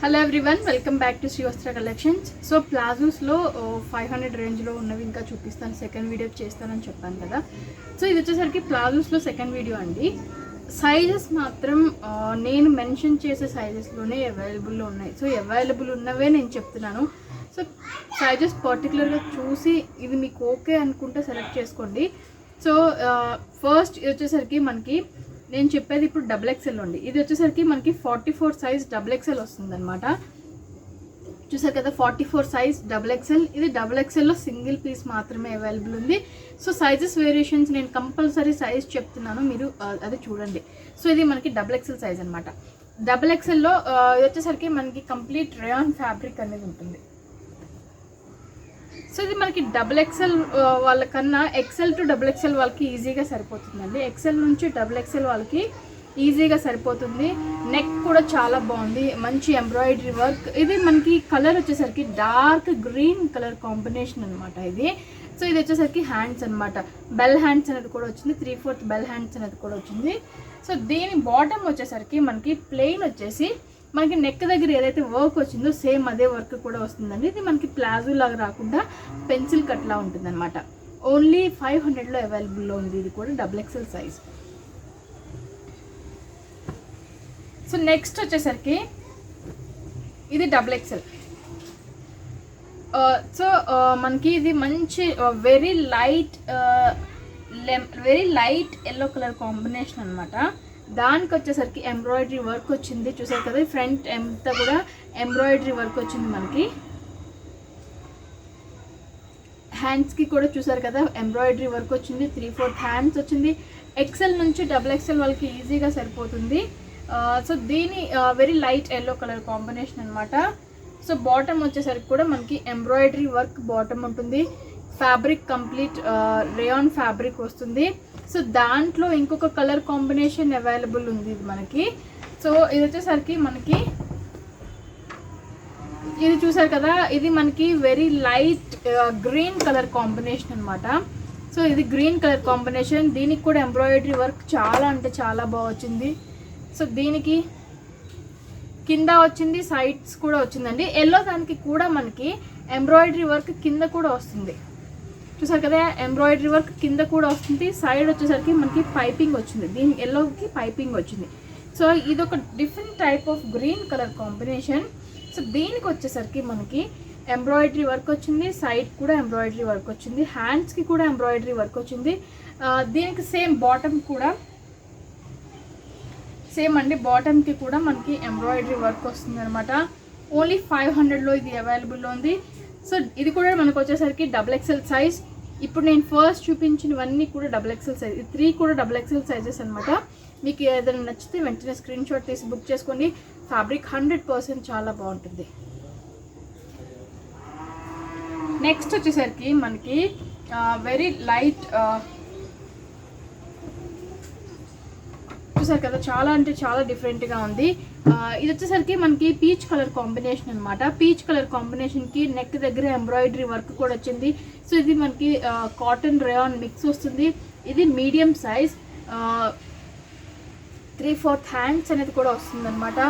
Hello everyone, welcome back to Srivastra collections. So ప్లాజోస్లో 500 రేంజ్లో ఉన్నవి ఇంకా చూపిస్తాను. సెకండ్ వీడియో చేస్తానని చెప్పాను కదా. సో ఇది వచ్చేసరికి ప్లాజోస్లో సెకండ్ వీడియో అండి. సైజెస్ మాత్రం నేను మెన్షన్ చేసే సైజెస్లోనే అవైలబుల్లో ఉన్నాయి. సో అవైలబుల్ ఉన్నవే నేను చెప్తున్నాను. సో సైజెస్ పర్టికులర్గా చూసి ఇది మీకు ఓకే అనుకుంటే సెలెక్ట్ చేసుకోండి. సో ఫస్ట్ ఇది వచ్చేసరికి మనకి నేను చెప్పేది ఇప్పుడు XXL అండి. ఇది వచ్చేసరికి మనకి 44 సైజ్ XXL వస్తుంది అనమాట. చూసారు కదా, 44 సైజ్ XXL. ఇది XXLలో సింగిల్ పీస్ మాత్రమే అవైలబుల్ ఉంది. సో సైజెస్ వేరియేషన్స్ నేను కంపల్సరీ సైజ్ చెప్తున్నాను, మీరు అది చూడండి. సో ఇది మనకి XXL సైజ్ అనమాట. XXLలో ఇది వచ్చేసరికి మనకి కంప్లీట్ రేయాన్ ఫ్యాబ్రిక్ అనేది ఉంటుంది. సో ఇది మనకి XXL వాళ్ళకన్నా XL టు XXL వాళ్ళకి ఈజీగా సరిపోతుందండి. XL నుంచి XXL వాళ్ళకి ఈజీగా సరిపోతుంది. నెక్ కూడా చాలా బాగుంది, మంచి ఎంబ్రాయిడరీ వర్క్. ఇది మనకి కలర్ వచ్చేసరికి డార్క్ గ్రీన్ కలర్ కాంబినేషన్ అనమాట ఇది. సో ఇది వచ్చేసరికి హ్యాండ్స్ అనమాట. బెల్ హ్యాండ్స్ అనేది కూడా వచ్చింది, 3/4 బెల్ హ్యాండ్స్ అనేది కూడా వచ్చింది. సో దీని బాటమ్ వచ్చేసరికి మనకి ప్లెయిన్ వచ్చేసి మనకి నెక్ దగ్గర ఏదైతే వర్క్ వచ్చిందో సేమ్ అదే వర్క్ కూడా వస్తుందండి. ఇది మనకి ప్లాజో లాగా రాకుండా పెన్సిల్ కట్లా ఉంటుంది అనమాట. ఓన్లీ 500లో అవైలబుల్లో ఉంది. ఇది కూడా XXL సైజ్. సో నెక్స్ట్ వచ్చేసరికి ఇది XXL. సో మనకి ఇది మంచి very light yellow colour combination అనమాట. దానికి వచ్చేసరికి ఎంబ్రాయిడరీ వర్క్ వచ్చింది. చూసారు కదా, ఫ్రంట్ అంతా కూడా ఎంబ్రాయిడరీ వర్క్ వచ్చింది. మనకి హ్యాండ్స్కి కూడా చూసారు కదా ఎంబ్రాయిడరీ వర్క్ వచ్చింది. 3/4 హ్యాండ్స్ వచ్చింది. XL నుంచి XXL వాళ్ళకి ఈజీగా సరిపోతుంది. సో దీని very light yellow colour combination అనమాట. సో బాటమ్ వచ్చేసరికి కూడా మనకి ఎంబ్రాయిడరీ వర్క్ బాటమ్ ఉంటుంది. ఫ్యాబ్రిక్ కంప్లీట్ రేయాన్ ఫ్యాబ్రిక్ వస్తుంది. సో దాంట్లో ఇంకొక కలర్ కాంబినేషన్ అవైలబుల్ ఉంది ఇది మనకి. సో ఇది వచ్చేసరికి మనకి ఇది చూసారు కదా, ఇది మనకి very light green colour combination అనమాట. సో ఇది గ్రీన్ కలర్ కాంబినేషన్. దీనికి కూడా ఎంబ్రాయిడరీ వర్క్ చాలా అంటే చాలా బాగా వచ్చింది. సో దీనికి కింద వచ్చింది, సైడ్స్ కూడా వచ్చిందండి. ఎల్లో దానికి కూడా మనకి ఎంబ్రాయిడరీ వర్క్ కింద కూడా వస్తుంది. చూసారు కదా, ఎంబ్రాయిడరీ వర్క్ కింద కూడా వస్తుంది. సైడ్ వచ్చేసరికి మనకి పైపింగ్ వచ్చింది. దీని ఎల్లోకి పైపింగ్ వచ్చింది. సో ఇది ఒక different type of green colour combination. So దీనికి వచ్చేసరికి మనకి ఎంబ్రాయిడరీ వర్క్ వచ్చింది. సైడ్ కూడా ఎంబ్రాయిడరీ వర్క్ వచ్చింది. హ్యాండ్స్కి కూడా ఎంబ్రాయిడరీ వర్క్ వచ్చింది. దీనికి సేమ్ బాటమ్ కూడా సేమ్ అండి. బాటమ్కి కూడా మనకి ఎంబ్రాయిడరీ వర్క్ వస్తుంది అనమాట. ఓన్లీ 500లో ఇది అవైలబుల్లో ఉంది. సో ఇది కూడా మనకు వచ్చేసరికి XXL సైజ్. ఇప్పుడు నేను ఫస్ట్ చూపించినవన్నీ కూడా XXL సైజ్. 3 కూడా XXL సైజెస్ అనమాట. మీకు ఏదైనా నచ్చితే వెంటనే స్క్రీన్ షాట్ తీసి బుక్ చేసుకోండి. ఫ్యాబ్రిక్ 100% చాలా బాగుంటుంది. నెక్స్ట్ వచ్చేసరికి మనకి వెరీ లైట్ చూసారు కదా, చాలా అంటే చాలా డిఫరెంట్గా ఉంది. ఇది వచ్చేసరికి మనకి పీచ్ కలర్ కాంబినేషన్ అనమాట. పీచ్ కలర్ కాంబినేషన్కి నెక్ దగ్గర ఎంబ్రాయిడరీ వర్క్ కూడా వచ్చింది. సో ఇది మనకి కాటన్ రేయాన్ మిక్స్ వస్తుంది. ఇది మీడియం సైజ్, 3/4 హ్యాండ్స్ అనేది కూడా వస్తుంది అనమాట.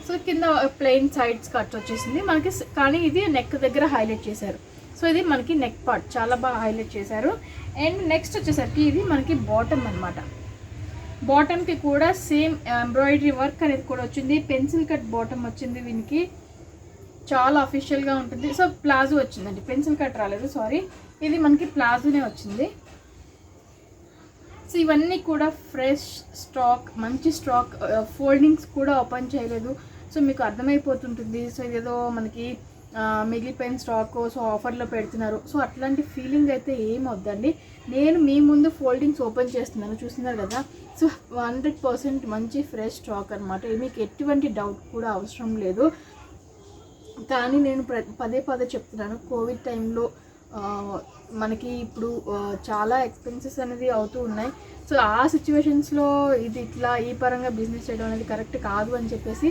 సో కింద ప్లెయిన్ సైడ్స్ కట్ వచ్చేసింది మనకి, కానీ ఇది నెక్ దగ్గర హైలైట్ చేశారు. సో ఇది మనకి నెక్ పార్ట్ చాలా బాగా హైలైట్ చేశారు. అండ్ నెక్స్ట్ వచ్చేసరికి ఇది మనకి బాటమ్ అనమాట. బాటమ్కి కూడా సేమ్ ఎంబ్రాయిడరీ వర్క్ అనేది కూడా వచ్చింది. పెన్సిల్ కట్ బాటమ్ వచ్చింది. దీనికి చాలా అఫీషియల్గా ఉంటుంది. సో ప్లాజో వచ్చిందండి, పెన్సిల్ కట్ రాలేదు, సారీ. ఇది మనకి ప్లాజోనే వచ్చింది. సో ఇవన్నీ కూడా ఫ్రెష్ స్టాక్, మంచి స్టాక్. ఫోల్డింగ్స్ కూడా ఓపెన్ చేయలేదు. సో మీకు అర్థమైపోతుంటుంది. సో ఇదేదో మనకి మిగిలిపోయిన స్టాక్, సో ఆఫర్లో పెడుతున్నారు. సో అట్లాంటి ఫీలింగ్ అయితే ఏం వద్దండి. నేను మీ ముందు ఫోల్డింగ్స్ ఓపెన్ చేస్తున్నాను, చూస్తున్నారు కదా. సో 100% మంచి ఫ్రెష్ స్టాక్ అనమాట. మీకు ఎటువంటి డౌట్ కూడా అవసరం లేదు. కానీ నేను పదే చెప్తున్నాను, కోవిడ్ టైంలో మనకి ఇప్పుడు చాలా ఎక్స్పెన్సెస్ అనేది అవుతూ ఉన్నాయి. సో ఆ సిచ్యువేషన్స్లో ఇది ఇట్లా ఈ పరంగా బిజినెస్ చేయడం అనేది కరెక్ట్ కాదు అని చెప్పేసి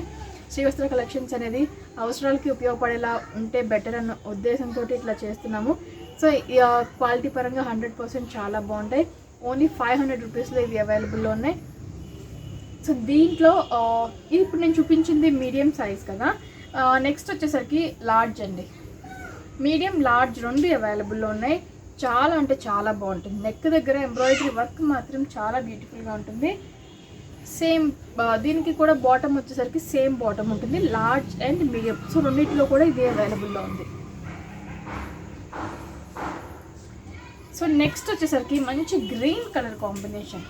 శ్రీవస్త్ర కలెక్షన్స్ అనేది అవసరాలకి ఉపయోగపడేలా ఉంటే బెటర్ అన్న ఉద్దేశంతో ఇట్లా చేస్తున్నాము. సో క్వాలిటీ పరంగా 100% చాలా బాగుంటాయి. ఓన్లీ 500 రూపీస్లో ఇవి అవైలబుల్లో ఉన్నాయి. సో దీంట్లో ఇప్పుడు నేను చూపించింది మీడియం సైజ్ కదా. నెక్స్ట్ వచ్చేసరికి లార్జ్ అండి, మీడియం లార్జ్ రెండు అవైలబుల్లో ఉన్నాయి. చాలా అంటే చాలా బాగుంటుంది. నెక్ దగ్గర ఎంబ్రాయిడరీ వర్క్ మాత్రం చాలా బ్యూటిఫుల్గా ఉంటుంది. సేమ్ దీనికి కూడా బాటమ్ వచ్చేసరికి సేమ్ బాటమ్ ఉంటుంది, లార్జ్ అండ్ మీడియం. సో రెండింటిలో కూడా ఇదే అవైలబుల్లో ఉంది. సో నెక్స్ట్ వచ్చేసరికి మంచి గ్రీన్ కలర్ కాంబినేషన్,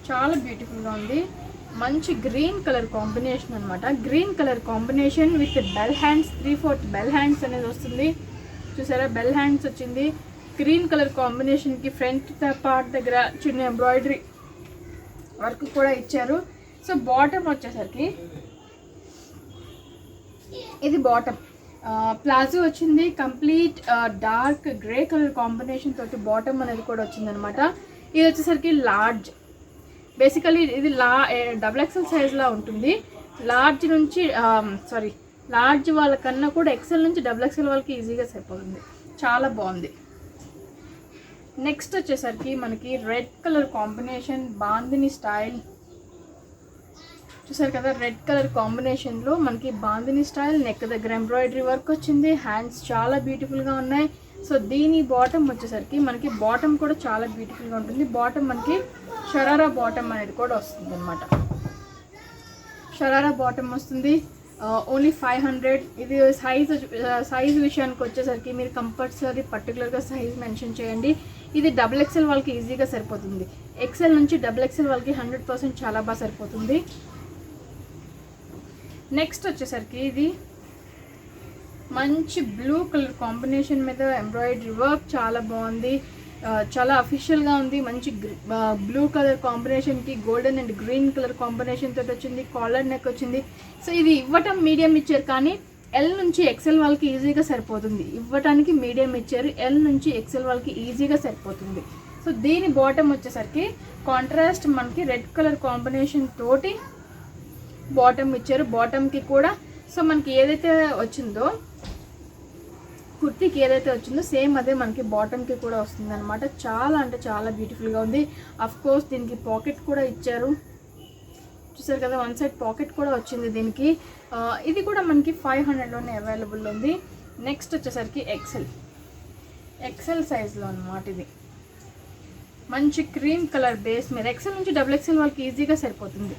చాలా బ్యూటిఫుల్గా ఉంది. మంచి గ్రీన్ కలర్ కాంబినేషన్ అనమాట. Green colour combination with bell hands, 3/4 bell hands అనేది వస్తుంది. చూసారా, బెల్ హ్యాండ్స్ వచ్చింది. గ్రీన్ కలర్ కాంబినేషన్కి ఫ్రంట్ పార్ట్ దగ్గర చిన్న ఎంబ్రాయిడరీ వర్క్ కూడా ఇచ్చారు. సో బాటమ్ వచ్చేసరికి ఇది బాటమ్ ప్లాజో వచ్చింది. Complete dark grey colour combination తోటి బాటమ్ అనేది కూడా వచ్చిందనమాట. ఇది వచ్చేసరికి లార్జ్, బేసికలీ ఇది XXL సైజ్లా ఉంటుంది. లార్జ్ నుంచి లార్జ్ వాళ్ళకన్నా కూడా ఎక్సెల్ నుంచి XXL వాళ్ళకి ఈజీగా సరిపోతుంది. చాలా బాగుంది. నెక్స్ట్ వచ్చేసరికి మనకి red colour combination, bandhani style. చూసారు కదా, రెడ్ కలర్ కాంబినేషన్లో మనకి బాందిని స్టైల్, నెక్ దగ్గర ఎంబ్రాయిడరీ వర్క్ వచ్చింది. హ్యాండ్స్ చాలా బ్యూటిఫుల్గా ఉన్నాయి. సో దీని బాటమ్ వచ్చేసరికి మనకి బాటమ్ కూడా చాలా బ్యూటిఫుల్గా ఉంటుంది. బాటమ్ మనకి షరారా బాటమ్ అనేది కూడా వస్తుంది అనమాట. షరారా బాటమ్ వస్తుంది. ఓన్లీ 500. ఇది సైజ్ విషయానికి వచ్చేసరికి మీరు కంపల్సరీ పర్టికులర్గా సైజ్ మెన్షన్ చేయండి. ఇది XXL వాళ్ళకి ఈజీగా సరిపోతుంది. ఎక్సెల్ నుంచి XXL వాళ్ళకి 100% చాలా బాగా సరిపోతుంది. నెక్స్ట్ వచ్చేసరికి ఇది మంచి బ్లూ కలర్ కాంబినేషన్ మీద ఎంబ్రాయిడరీ వర్క్ చాలా బాగుంది. చాలా అఫీషియల్గా ఉంది. మంచి బ్లూ కలర్ కాంబినేషన్కి golden and green colour combination తోటి వచ్చింది. కాలర్ నెక్ వచ్చింది. సో ఇది ఇవ్వటం మీడియం ఇచ్చారు, కానీ ఎల్ నుంచి XL వాళ్ళకి ఈజీగా సరిపోతుంది. ఇవ్వటానికి మీడియం ఇచ్చారు, ఎల్ నుంచి XL వాళ్ళకి ఈజీగా సరిపోతుంది. సో దీని బాటమ్ వచ్చేసరికి కాంట్రాస్ట్ మనకి రెడ్ కలర్ కాంబినేషన్ తోటి బాటమ్ ఇచ్చారు. బాటమ్కి కూడా సో మనకి ఏదైతే వచ్చిందో, కుర్తీకి ఏదైతే వచ్చిందో సేమ్ అదే మనకి బాటమ్కి కూడా వస్తుంది అనమాట. చాలా అంటే చాలా బ్యూటిఫుల్గా ఉంది. అఫ్ కోర్స్ దీనికి పాకెట్ కూడా ఇచ్చారు. చూసారు కదా, వన్ సైడ్ పాకెట్ కూడా వచ్చింది దీనికి. ఇది కూడా మనకి 500లోనే అవైలబుల్ ఉంది. నెక్స్ట్ వచ్చేసరికి ఎక్సెల్ సైజ్లో అనమాట. ఇది మంచి క్రీమ్ కలర్ బేస్ మీద ఎక్సెల్ నుంచి XXL వాళ్ళకి ఈజీగా సరిపోతుంది.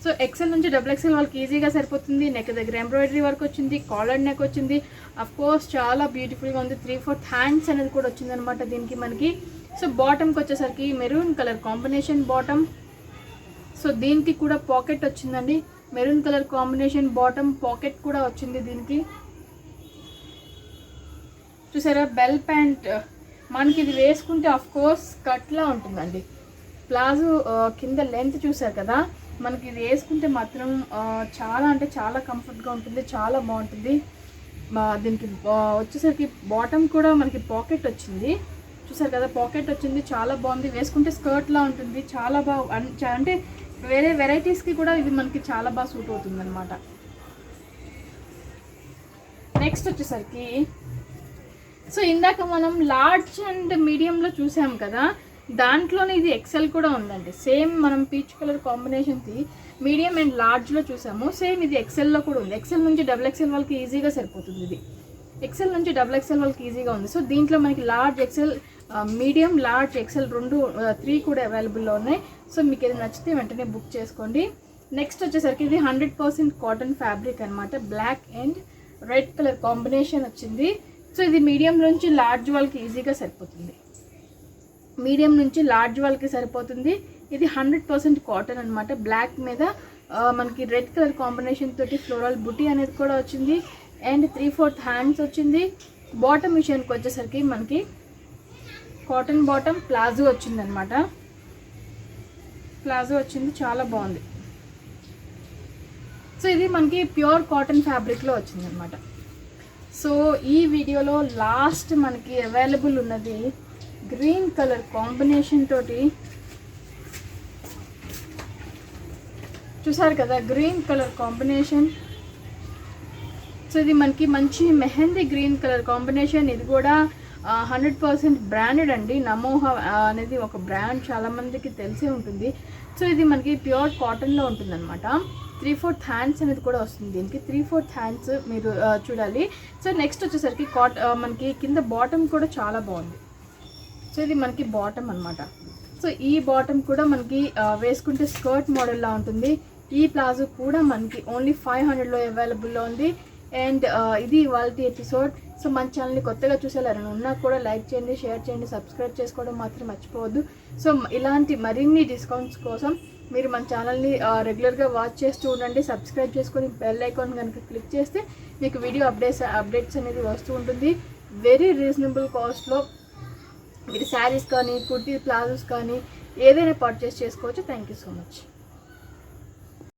సో ఎక్సెల్ నుంచి XXL వాళ్ళకి ఈజీగా సరిపోతుంది. నెక్ దగ్గర ఎంబ్రాయిడరీ వర్క్ వచ్చింది, కాలర్ నెక్ వచ్చింది. అఫ్ కోర్స్ చాలా బ్యూటిఫుల్గా ఉంది. 3/4 హ్యాండ్స్ అనేది కూడా వచ్చింది అనమాట దీనికి మనకి. సో బాటమ్కి వచ్చేసరికి maroon colour combination bottom. So దీనికి కూడా పాకెట్ వచ్చిందండి. Maroon colour combination bottom, pocket కూడా వచ్చింది దీనికి. చూసారా, బెల్ ప్యాంట్ మనకి ఇది వేసుకుంటే అఫ్ కోర్స్ కట్లా ఉంటుందండి. ప్లాజో కింద లెంత్ చూసారు కదా, మనకి ఇది వేసుకుంటే మాత్రం చాలా అంటే చాలా కంఫర్ట్గా ఉంటుంది, చాలా బాగుంటుంది. దీనికి వచ్చేసరికి బాటమ్ కూడా మనకి పాకెట్ వచ్చింది. చూసారు కదా, పాకెట్ వచ్చింది, చాలా బాగుంది. వేసుకుంటే స్కర్ట్లా ఉంటుంది, చాలా బాగా. అంటే వేరే వెరైటీస్కి కూడా ఇది మనకి చాలా బాగా సూట్ అవుతుంది అనమాట. నెక్స్ట్ వచ్చేసరికి సో ఇందాక మనం లార్జ్ అండ్ మీడియంలో చూసాం కదా, దాంట్లోనే ఇది XL కూడా ఉందండి. సేమ్ మనం పీచ్ కలర్ కాంబినేషన్కి మీడియం అండ్ లార్జ్లో చూసాము, సేమ్ ఇది XLలో కూడా ఉంది. ఎక్సెల్ నుంచి XXL వాళ్ళకి ఈజీగా సరిపోతుంది. ఇది ఎక్సెల్ నుంచి XXL వాళ్ళకి ఈజీగా ఉంది. సో దీంట్లో మనకి large, XL, medium, large, XL 3 కూడా అవైలబుల్లో ఉన్నాయి. సో మీకు ఇది నచ్చితే వెంటనే బుక్ చేసుకోండి. నెక్స్ట్ వచ్చేసరికి ఇది 100% కాటన్ ఫ్యాబ్రిక్ అనమాట. Black and red colour combination వచ్చింది. సో ఇది మీడియం నుంచి లార్జ్ వాళ్ళకి ఈజీగా సరిపోతుంది. మీడియం నుంచి లార్జ్ వాళ్ళకి సరిపోతుంది. ఇది 100% కాటన్ అనమాట. బ్లాక్ మీద మనకి రెడ్ కలర్ కాంబినేషన్ తోటి ఫ్లోరల్ బుటీ అనేది కూడా వచ్చింది. అండ్ 3/4 హ్యాండ్స్ వచ్చింది. బాటమ్ విషయానికి వచ్చేసరికి మనకి కాటన్ బాటమ్, ప్లాజో వచ్చిందనమాట. ప్లాజో వచ్చింది, చాలా బాగుంది. సో ఇది మనకి ప్యూర్ కాటన్ ఫ్యాబ్రిక్లో వచ్చిందనమాట. సో ఈ వీడియోలో లాస్ట్ మనకి అవైలబుల్ ఉన్నది గ్రీన్ కలర్ కాంబినేషన్ తోటి. చూసారు కదా, గ్రీన్ కలర్ కాంబినేషన్. సో ఇది మనకి మంచి మెహందీ గ్రీన్ కలర్ కాంబినేషన్. ఇది కూడా 100% బ్రాండెడ్ అండి. నమోహా అనేది ఒక బ్రాండ్, చాలామందికి తెలిసే ఉంటుంది. సో ఇది మనకి ప్యూర్ కాటన్లో ఉంటుంది అనమాట. 3/4 హ్యాండ్స్ అనేది కూడా వస్తుంది దీనికి. 3/4 హ్యాండ్స్ మీరు చూడాలి. సో నెక్స్ట్ వచ్చేసరికి మనకి కింద బాటమ్ కూడా చాలా బాగుంది. సో ఇది మనకి బాటమ్ అనమాట. సో ఈ బాటమ్ కూడా మనకి వేసుకుంటే స్కర్ట్ మోడల్లా ఉంటుంది. ఈ ప్లాజో కూడా మనకి ఓన్లీ 500లో అవైలబుల్లో ఉంది. అండ్ ఇది ఇవాళ ఎపిసోడ్. సో మన ఛానల్ని కొత్తగా చూసేయాలని ఉన్నా కూడా లైక్ చేయండి, షేర్ చేయండి, సబ్స్క్రైబ్ చేసుకోవడం మాత్రం మర్చిపోవద్దు. సో ఇలాంటి మరిన్ని డిస్కౌంట్స్ కోసం మీరు మన ఛానల్ని రెగ్యులర్గా వాచ్ చేస్తూ ఉండండి. సబ్స్క్రైబ్ చేసుకొని బెల్ ఐకాన్ కనుక క్లిక్ చేస్తే మీకు వీడియో అప్డేట్స్ అనేది వస్తూ ఉంటుంది. వెరీ రీజనబుల్ కాస్ట్లో మీరు శారీస్ కానీ కుర్తీ ప్లాజోస్ కానీ ఏదైనా పర్చేస్ చేసుకోవచ్చు. Thank you so much.